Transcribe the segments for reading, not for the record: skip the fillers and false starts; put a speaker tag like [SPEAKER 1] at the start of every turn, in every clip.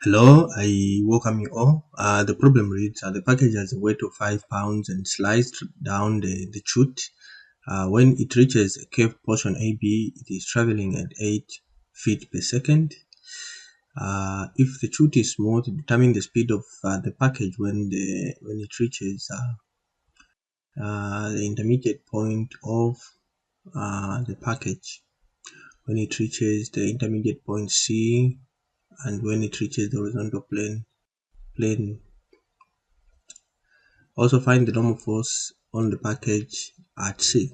[SPEAKER 1] Hello, I welcome you all. The problem reads the package has a weight of 5 pounds and sliced down the chute. When it reaches a curved portion AB, it is traveling at 8 feet per second. If the chute is smooth, determine the speed of the package when it reaches the intermediate point of the package. When it reaches the intermediate point C, and when it reaches the horizontal plane. Also find the normal force on the package at C.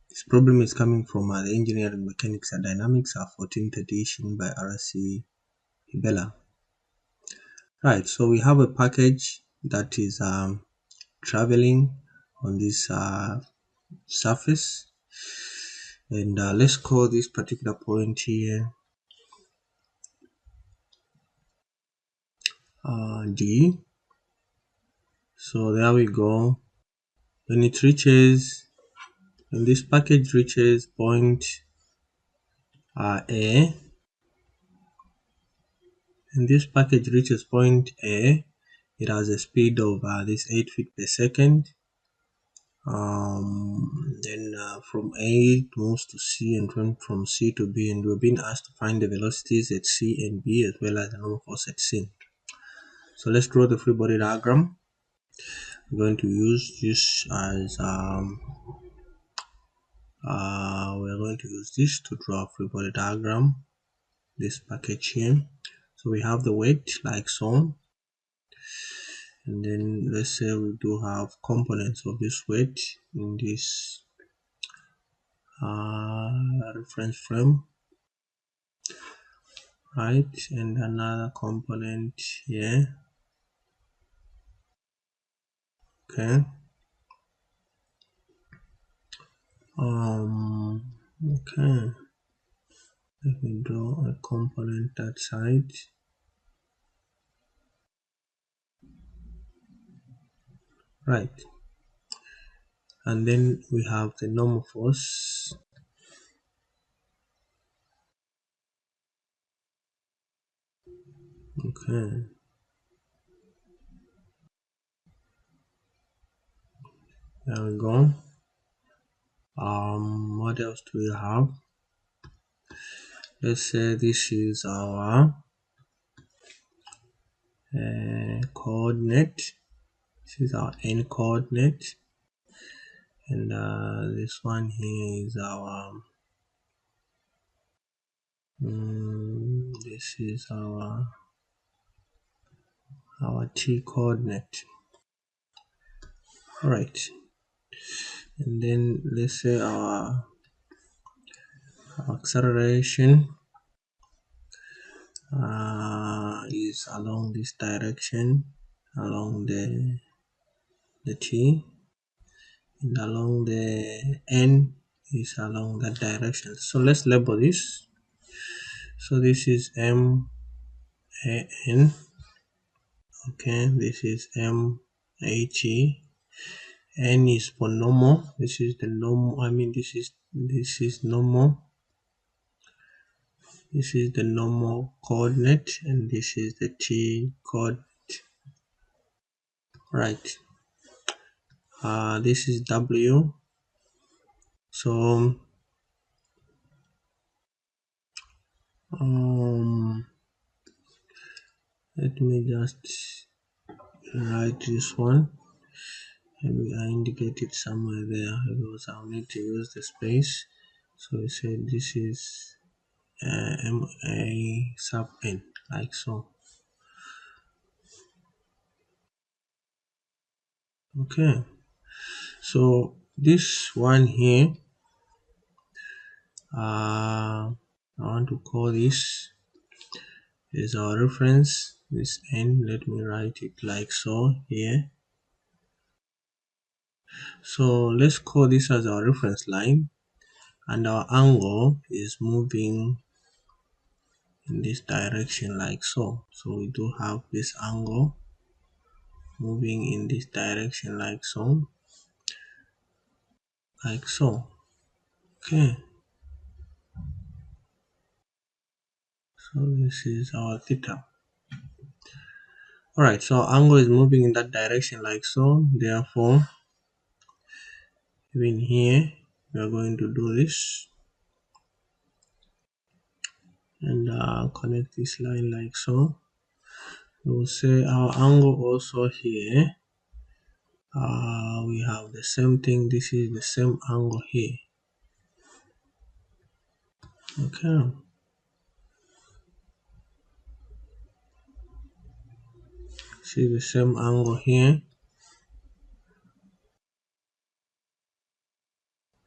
[SPEAKER 1] This problem is coming from the Engineering Mechanics and Dynamics 14th edition by R.C. Hibbeler. Right, so we have a package that is traveling on this surface, and let's call this particular point here D. So there we go. When this package reaches point A, and this package reaches point A, it has a speed of this 8 feet per second. Then from A it moves to C, and then from C to B, and we're being asked to find the velocities at C and B as well as the normal force at C. So let's draw the free body diagram. We're going to use this as we're going to use this to draw a free body diagram, this package here. So we have the weight like so, and then let's say we do have components of this weight in this reference frame, right, and another component here. Okay, okay, let me draw a component that side. Right, and then we have the normal force. Okay, there we go. What else do we have? Let's say this is our coordinate. This is our n coordinate, and this one here is our this is our t coordinate. Right, and then let's say our acceleration is along this direction, along the t, and along the n is along that direction. So let's label this. So this is m a n. Okay, this is m a t. N is for normal. This is the normal. This is normal. This is the normal coordinate, and this is the t coordinate. Right. This is W. So let me just write this one. Maybe I indicate it somewhere there because I'll need to use the space. So we said this is MA sub n, like so. Okay, so this one here, I want to call this is our reference. This n, let me write it like so here. So let's call this as our reference line, and our angle is moving in this direction like so. So we do have this angle moving in this direction like so. Okay, so this is our theta. Alright, so angle is moving in that direction like so. Therefore, even here, we are going to do this and connect this line like so. We'll say our angle also here. We have the same thing. This is the same angle here. Okay. See the same angle here.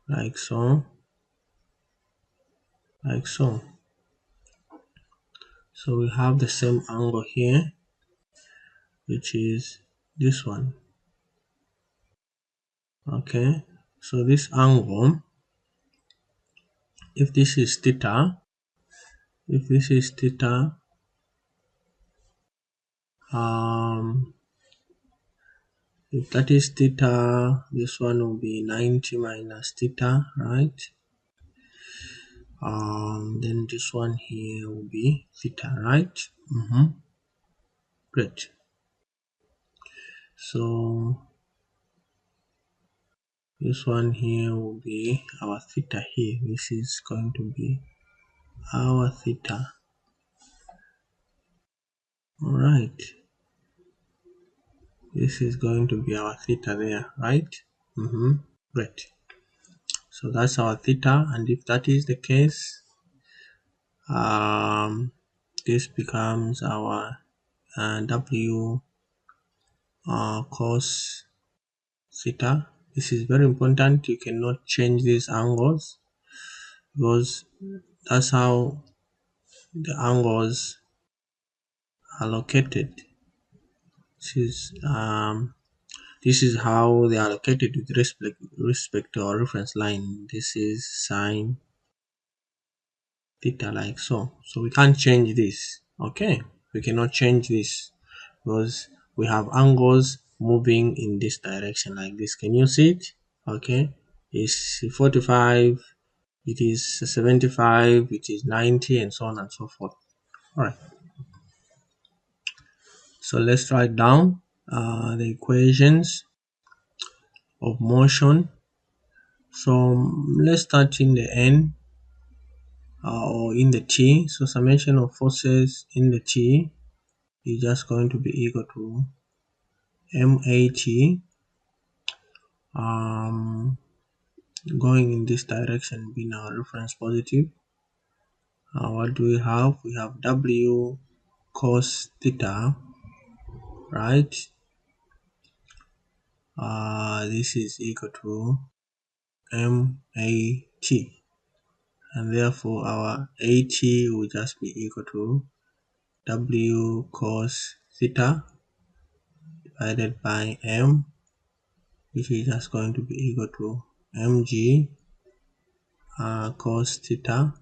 [SPEAKER 1] Like so. Like so. So we have the same angle here, which is this one. Okay. So this angle, if this is theta, if that is theta, this one will be 90 minus theta, right? Then this one here will be theta, right? Great. So this one here will be our theta here. This is going to be our theta. Alright. This is going to be our theta there, right? Great. So that's our theta, and if that is the case, this becomes our W cos theta. This is very important. You cannot change these angles because that's how the angles are located. This is how they are located with respect to our reference line. This is sine theta like so. So we can't change this. Okay, we cannot change this because we have angles moving in this direction like this. Can you see it? Okay, it's 45, it is 75, it is 90, and so on and so forth. All right, so let's write down the equations of motion. So let's start in the n or in the t. So summation of forces in the t is just going to be equal to mat going in this direction being our reference positive. What do we have? We have W cos theta, right? This is equal to MAT, and therefore our AT will just be equal to W cos theta divided by M, which is just going to be equal to mg cos theta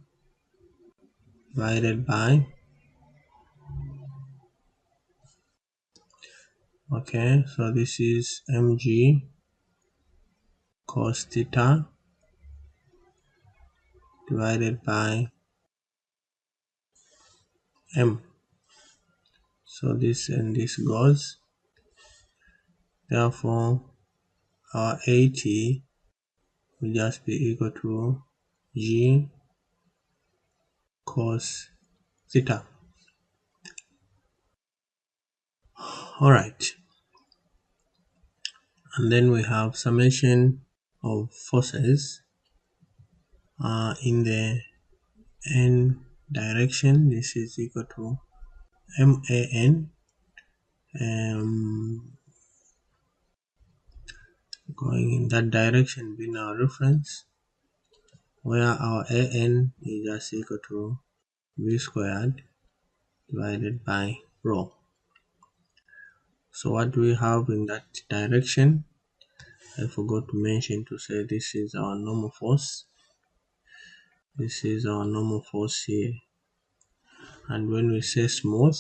[SPEAKER 1] divided by, okay, so this is mg cos theta divided by m. So this and this goes, therefore our AT will just be equal to g cos theta. Alright, and then we have summation of forces in the n direction. This is equal to MAN, going in that direction being our reference, where our AN is just equal to V squared divided by rho. So what do we have in that direction? I forgot to mention to say this is our normal force. This is our normal force here. And when we say smooth,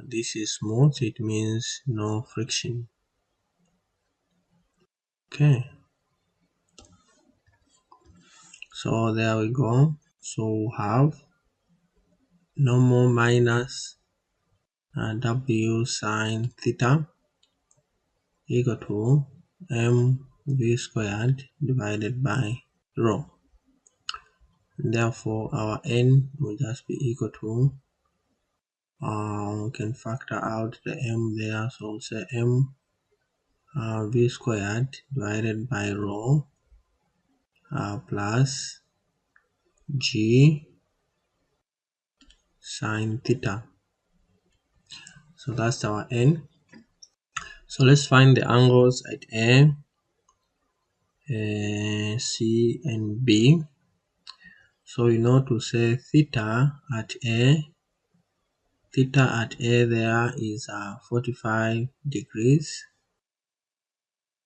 [SPEAKER 1] this is smooth, it means no friction. Okay. So there we go. So we have normal minus W sine theta equal to mv squared divided by rho. Therefore, our n will just be equal to, we can factor out the m there, so we'll say m v squared divided by rho plus g sine theta. So that's our n. So let's find the angles at A, C, and B. So you know to say theta at A there is 45 degrees.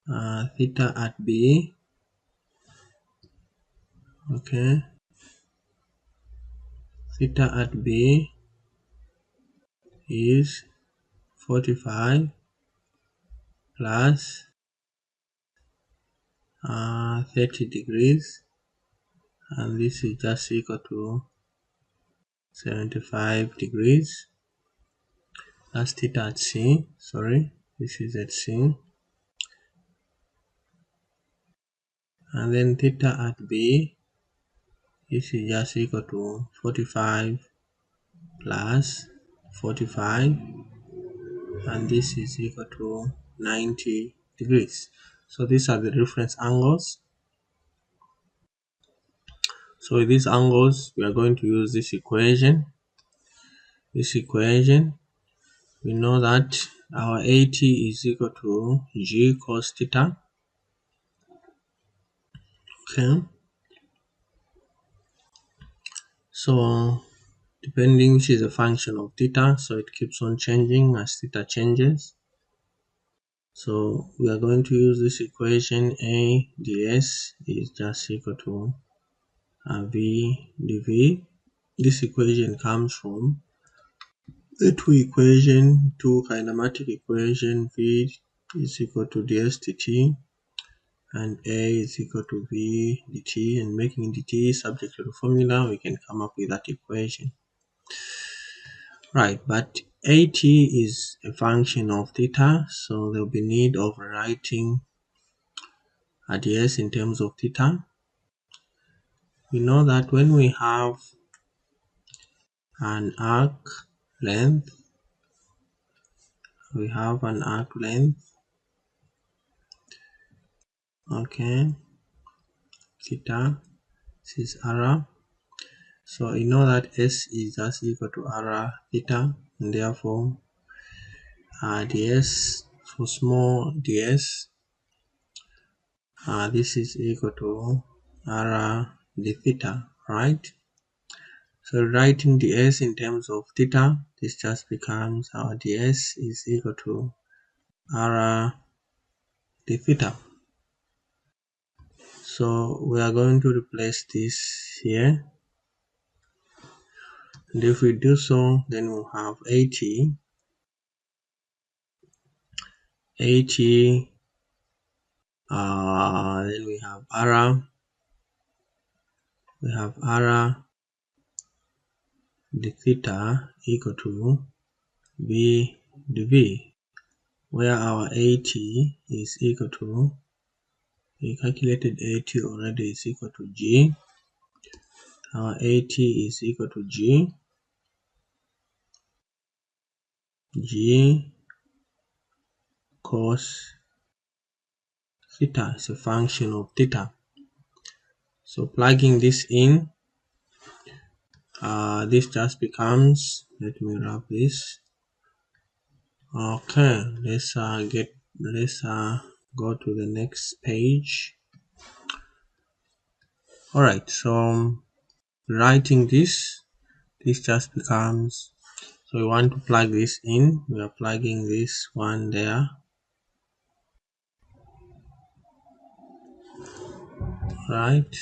[SPEAKER 1] Theta at B, okay, theta at B is 45 plus 30 degrees, and this is just equal to 75 degrees. That's theta at C, sorry, this is at C. And then theta at B, this is just equal to 45 plus 45, and this is equal to 90 degrees. So these are the reference angles. So with these angles, we are going to use this equation. We know that our AT is equal to G cos theta. Okay. So depending which is a function of theta, so it keeps on changing as theta changes. So we are going to use this equation. A ds is just equal to V dV. This equation comes from the two kinematic equation. V is equal to ds dt and A is equal to V dt, and making dt subject to the formula, we can come up with that equation. Right, but AT is a function of theta, so there will be need of writing ds in terms of theta. We know that when we have an arc length, okay, theta, this is r. So you know that s is just equal to r theta, and therefore ds for small ds, this is equal to r d theta, right? So writing ds in terms of theta, this just becomes our ds is equal to r d theta. So we are going to replace this here, and if we do so, then we'll have AT, then we have r d theta equal to V dV, where our AT is equal to, we calculated AT already, is equal to G. Our AT is equal to G cos theta is a function of theta. So plugging this in, this just becomes, let me wrap this. Okay, let's go to the next page. All right, so writing this just becomes, so we want to plug this in, we are plugging this one there, right?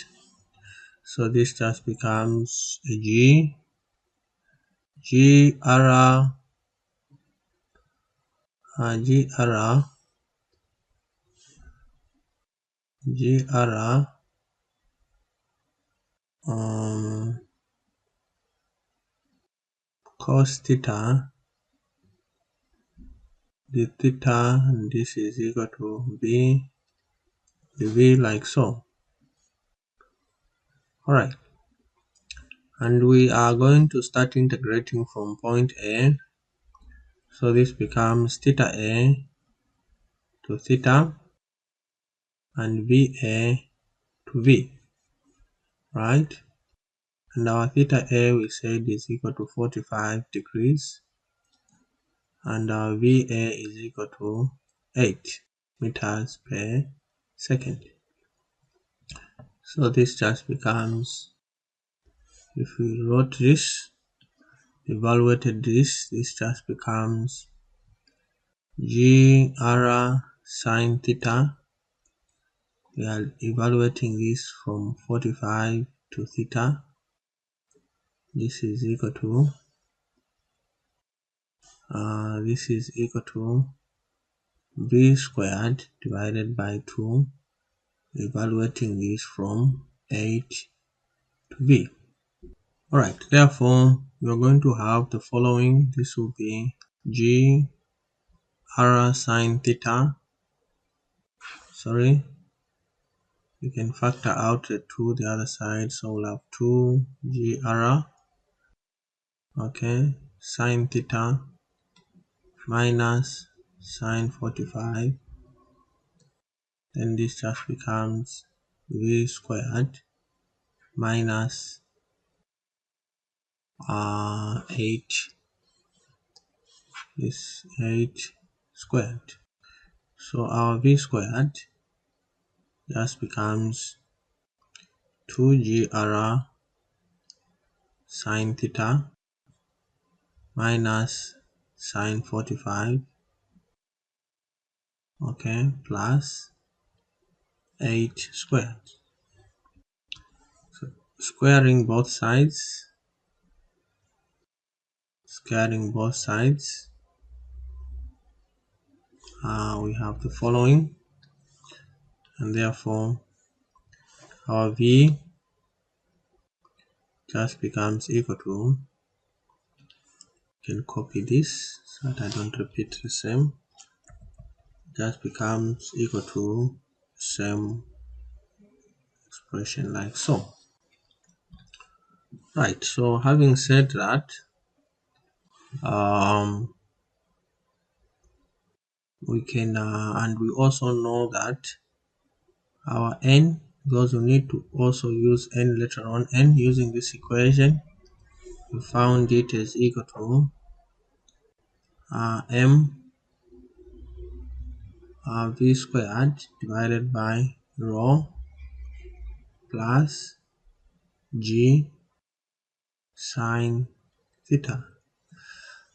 [SPEAKER 1] So this just becomes a GR cos theta the theta, and this is equal to the V like so. Alright, and we are going to start integrating from point A. So this becomes theta A to theta and VA to V, right? And our theta A we said is equal to 45 degrees, and our VA is equal to 8 meters per second. So this just becomes, if we wrote this, evaluated this just becomes GR sine theta. We are evaluating this from 45 to theta. This is equal to V squared divided by 2, evaluating this from 8 to V. Alright, therefore we are going to have the following. This will be G R sine theta. Sorry, you can factor out the 2 the other side, so we'll have 2 GR, okay, sine theta minus sine 45. Then this just becomes V squared minus 8 is 8 squared. So our V squared just becomes 2GR sine theta minus sine 45, okay, plus 8 squared. So squaring both sides, we have the following, and therefore our V just becomes equal to, you can copy this so that I don't repeat the same, just becomes equal to same expression like so. Right, so having said that, we can and we also know that our n, because we need to also use n later on, n using this equation, we found it as equal to m v squared divided by rho plus g sine theta.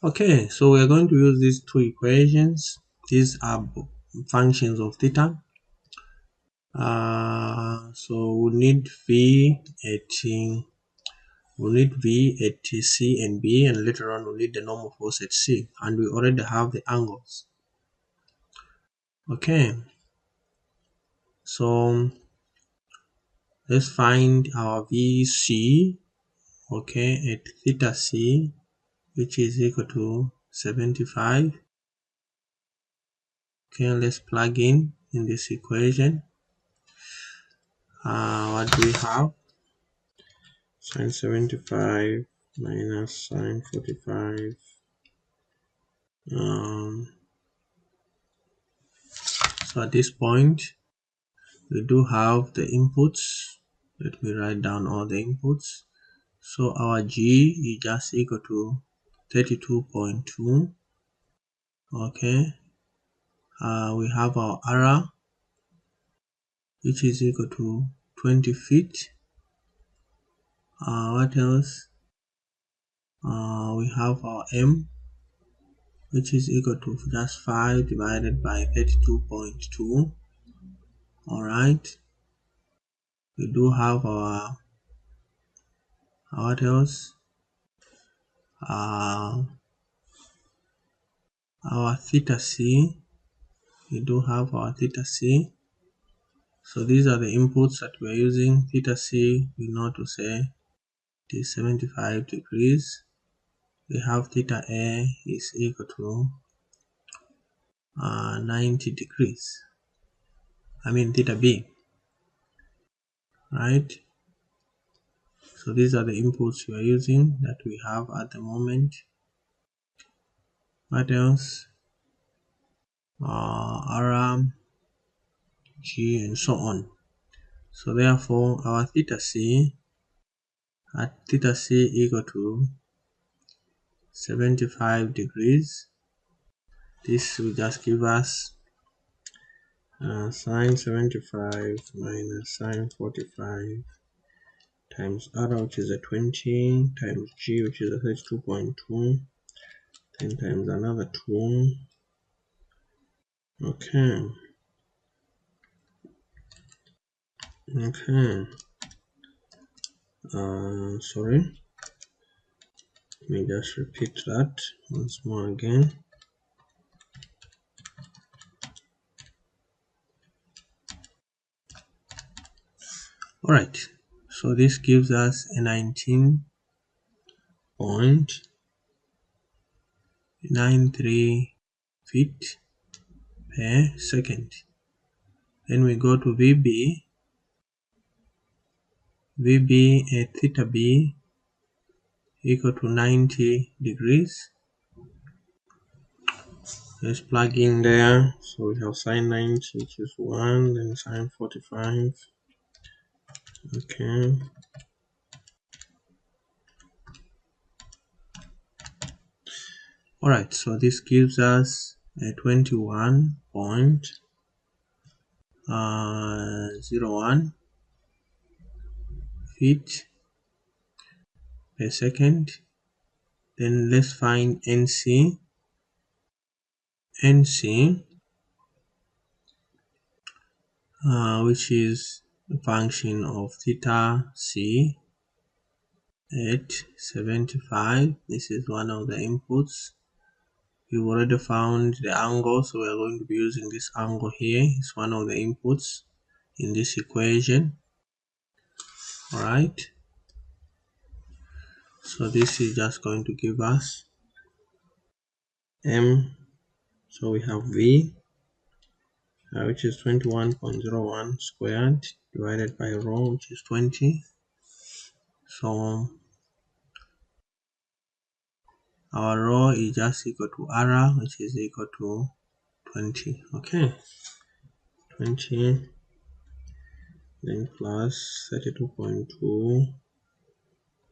[SPEAKER 1] Okay, so we are going to use these two equations. These are functions of theta. So we need V at C and B, and later on we'll need the normal force at C, and we already have the angles. Okay, so let's find our VC, okay, at theta C, which is equal to 75. Okay, let's plug in this equation. What do we have? Sine 75 minus sine 45. So at this point, we do have the inputs. Let me write down all the inputs. So our G is just equal to 32.2. Okay. We have our R, which is equal to 20 feet. What else? We have our M, which is equal to just 5 divided by 32.2. Alright. We do have our, what else? Our theta C. We do have our theta C. So these are the inputs that we're using. Theta C, we know to say it is 75 degrees. We have theta A is equal to 90 degrees. I mean theta b, right? So these are the inputs we are using that we have at the moment. What else? RM, G, and so on. So therefore, our theta c at theta c equal to 75 degrees. This will just give us sine 75 minus sine 45 times R, which is a 20, times G, which is a 32.2, 10 times another 2. Okay. Sorry. Let me just repeat that once more again. Alright, so this gives us a 19.93 feet per second. Then we go to VB at theta b equal to 90 degrees. Let's plug in there. So we have sine 90, which is 1, then sine 45. Okay. Alright, so this gives us a 21.01 feet per second. Then let's find NC. Which is a function of theta c at 75. This is one of the inputs. We've already found the angle, so we are going to be using this angle here. It's one of the inputs in this equation. Alright, so this is just going to give us M. So we have V, which is 21.01 squared divided by rho, which is 20. So our rho is just equal to R, which is equal to 20. Okay, 20 then plus 32.2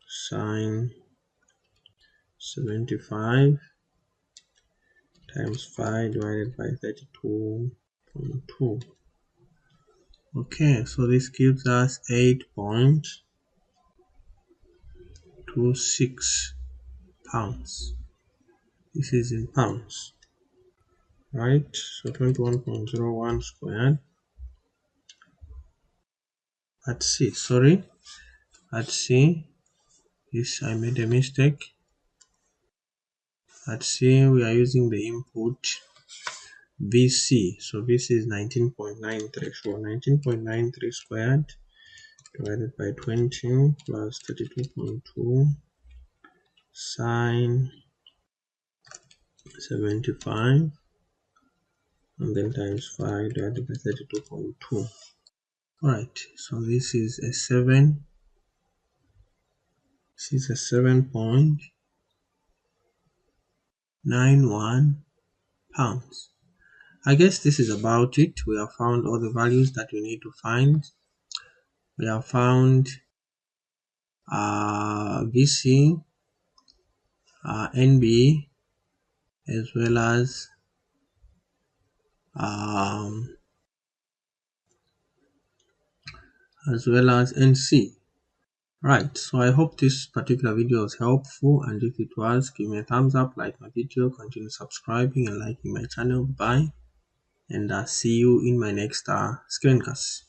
[SPEAKER 1] sine 75 times 5 divided by 32.2. Okay, so this gives us 8.26 pounds. This is in pounds, right? So 21.01 squared at C. Sorry, at C. This I made a mistake. At C, we are using the input VC. So VC is 19.93. So 19.93 squared divided by 20 plus 32.2 sine 75 and then times 5 divided by 32.2. Alright, so this is a 7.91 pounds. I guess this is about it. We have found all the values that we need to find. We have found VC, NB, as well as NC. Right, so I hope this particular video was helpful, and if it was, give me a thumbs up, like my video, continue subscribing and liking my channel. Bye, and see you in my next screencast.